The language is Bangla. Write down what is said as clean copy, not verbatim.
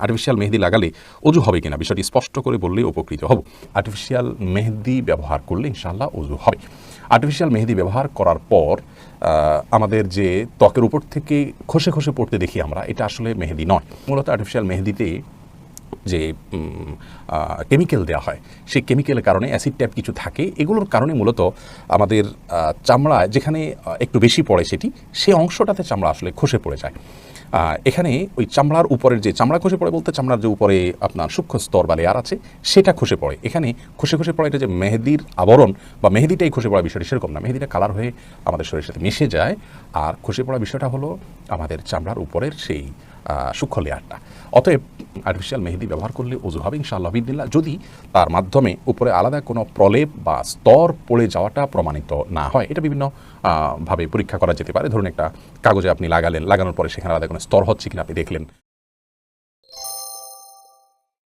আর্টিফিশিয়াল মেহেদি লাগালে অজু হবে কিনা বিষয়টি স্পষ্ট করে বললেই উপকৃত হব। আর্টিফিশিয়াল মেহেদি ব্যবহার করলে ইনশাআল্লাহ অজু হবে। আর্টিফিশিয়াল মেহেদি ব্যবহার করার পর আমাদের যে ত্বকের উপর থেকে খসে খসে পড়তে দেখি আমরা, এটা আসলে মেহেদি নয়। মূলত আর্টিফিশিয়াল মেহেদিতে যে কেমিক্যাল দেওয়া হয়, সেই কেমিক্যালের কারণে অ্যাসিড টাইপ কিছু থাকে, এগুলোর কারণে মূলত আমাদের চামড়ায় যেখানে একটু বেশি পড়ে সেটি, সে অংশটাতে চামড়া আসলে খসে পড়ে যায়। এখানে ওই চামড়ার উপরের যে চামড়া খসে পড়ে বলতে চামড়ার যে উপরে আপনার সূক্ষ্ম স্তর বা লেয়ার আছে সেটা খসে পড়ে। এখানে খসে খসে পড়ে এটা যে মেহেদির আবরণ বা মেহেদিটাই খসে পড়া বিষয়টি সেরকম না। মেহেদিটা কালার হয়ে আমাদের শরীরের সাথে মিশে যায়, আর খসে পড়া বিষয়টা হলো আমাদের চামড়ার উপরের সেই সূক্ষ্ম লেয়ারটা। অতএব আর্টিফিশিয়াল মেহেদি ব্যবহার করলে অজু হবে ইনশাআল্লাহ বিদিল্লাহ, যদি তার মাধ্যমে উপরে আলাদা কোনো প্রলেপ বা স্তর পড়ে যাওয়াটা প্রমাণিত না হয়। এটা বিভিন্ন ভাবে পরীক্ষা করা যেতে পারে। ধরুন একটা কাগজে আপনি লাগানোর পরে সেখানে আলাদা কোনো স্তর হচ্ছে কিনা আপনি দেখলেন।